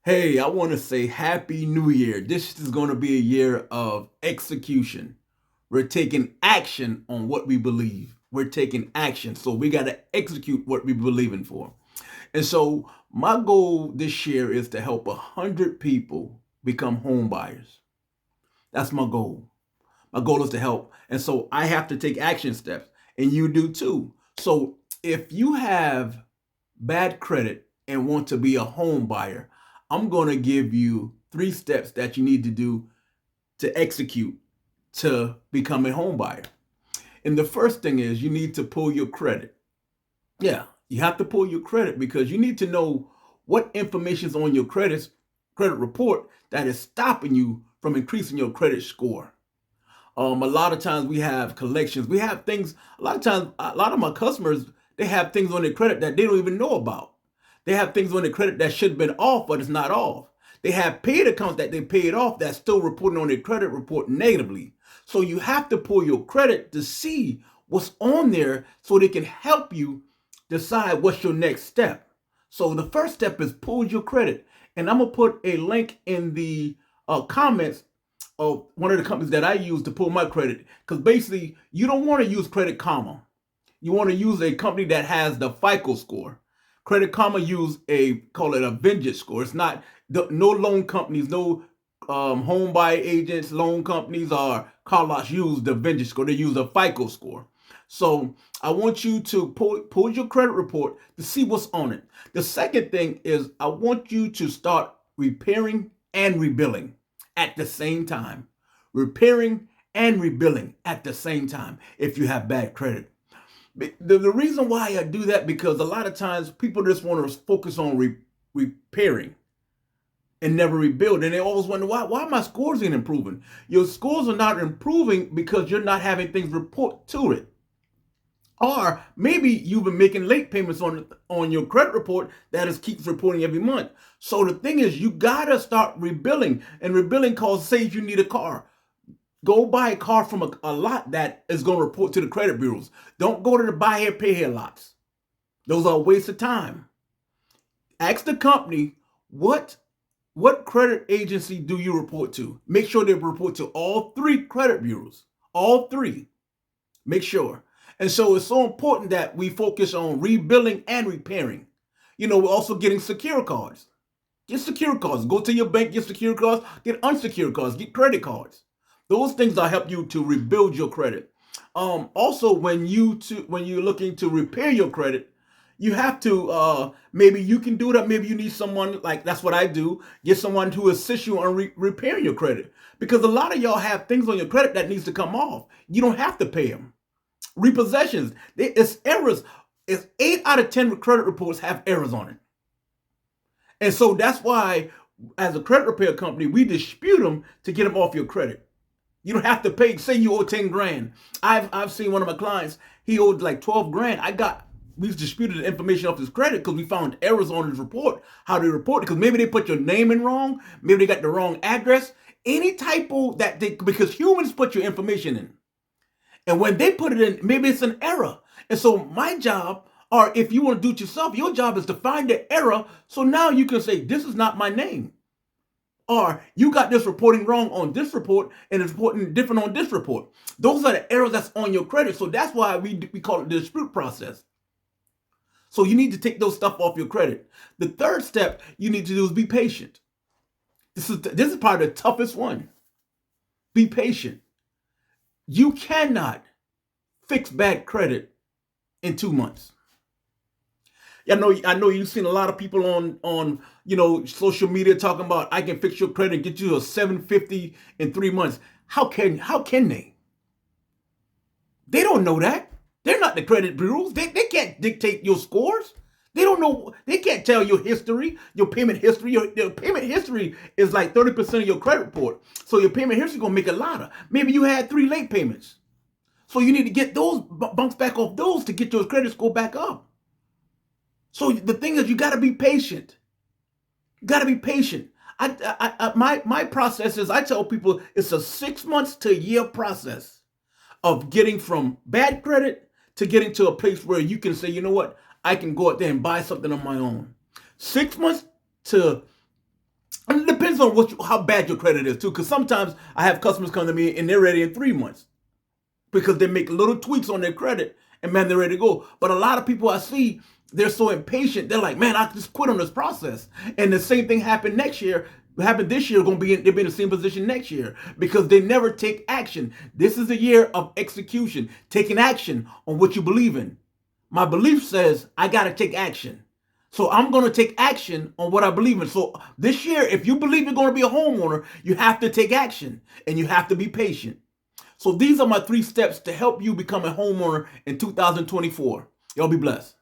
Hey, I want to say Happy New Year. This is going to be a year of execution. We're taking action on what we believe. We're taking action. So we got to execute what we believe in for. And so my goal this year is to help 100 people become home buyers. That's my goal. My goal is to help. And so I have to take action steps, and you do too. So if you have bad credit and want to be a home buyer, I'm going to give you 3 steps that you need to do to execute to become a home buyer. And the first thing is you need to pull your credit. Yeah, you have to pull your credit because you need to know what information is on your credit report that is stopping you from increasing your credit score. A lot of times we have collections. We have things, a lot of times, a lot of my customers, they have things on their credit that they don't even know about. They have things on their credit that should have been off, but it's not off. They have paid accounts that they paid off that's still reporting on their credit report negatively. So you have to pull your credit to see what's on there so they can help you decide what's your next step. So the first step is pull your credit. And I'm going to put a link in the comments of one of the companies that I use to pull my credit. Because basically, you don't want to use Credit Karma. You want to use a company that has the FICO score. Credit Karma use call it a Vengeance score. It's not, no loan companies, no home buyer agents, loan companies, or car lots use the Vengeance score. They use a FICO score. So I want you to pull your credit report to see what's on it. The second thing is I want you to start repairing and rebuilding at the same time. Repairing and rebuilding at the same time if you have bad credit. The reason why I do that because a lot of times people just want to focus on repairing and never rebuild. And they always wonder, why my scores ain't improving? Your scores are not improving because you're not having things report to it. Or maybe you've been making late payments on your credit report that is keeps reporting every month. So the thing is, you gotta start rebuilding, and rebuilding calls. Say if you need a car, go buy a car from a lot that is going to report to the credit bureaus. Don't go to the buy here, pay here lots. Those are a waste of time. Ask the company what credit agency do you report to. Make sure they report to all 3 credit bureaus. All 3. Make sure. And so it's so important that we focus on rebuilding and repairing. We're also getting secure cards. Get secure cards. Go to your bank, get secure cards, get unsecured cards, get credit cards. Those things will help you to rebuild your credit. Also, when you're looking to repair your credit, you have to maybe you can do that. Maybe you need someone like that's what I do. Get someone to assist you on repairing your credit because a lot of y'all have things on your credit that needs to come off. You don't have to pay them. Repossessions, it's errors. It's 8 out of 10 credit reports have errors on it, and so that's why, as a credit repair company, we dispute them to get them off your credit. You don't have to pay. Say you owe 10 grand. I've seen one of my clients. He owed like 12 grand. We disputed the information off his credit because we found errors on his report. How they report it? Because maybe they put your name in wrong. Maybe they got the wrong address. Any typo because humans put your information in. And when they put it in, maybe it's an error. And so my job, or if you want to do it yourself, your job is to find the error. So now you can say, this is not my name. Or you got this reporting wrong on this report and it's reporting different on this report. Those are the errors that's on your credit. So that's why we call it the dispute process. So you need to take those stuff off your credit. The third step you need to do is be patient. This is probably the toughest one. Be patient. You cannot fix bad credit in 2 months. I know you've seen a lot of people on social media talking about I can fix your credit and get you a 750 in 3 months. How can they? They don't know that. They're not the credit bureaus. They can't dictate your scores. They don't know. They can't tell your history, your payment history. Your payment history is like 30% of your credit report. So your payment history is going to make a lot of. Maybe you had 3 late payments. So you need to get those bumps back off those to get your credit score back up. So the thing is, you got to be patient. You got to be patient. My process is I tell people it's a 6 months to a year process of getting from bad credit to getting to a place where you can say, you know what, I can go out there and buy something on my own. 6 months to depends on how bad your credit is too, because sometimes I have customers come to me and they're ready in 3 months because they make little tweaks on their credit and man, they're ready to go. But a lot of people I see, they're so impatient. They're like, man, I just quit on this process. And the same thing happened next year. Happened this year, they'll be in the same position next year because they never take action. This is a year of execution, taking action on what you believe in. My belief says I got to take action. So I'm going to take action on what I believe in. So this year, if you believe you're going to be a homeowner, you have to take action and you have to be patient. So these are my 3 steps to help you become a homeowner in 2024. Y'all be blessed.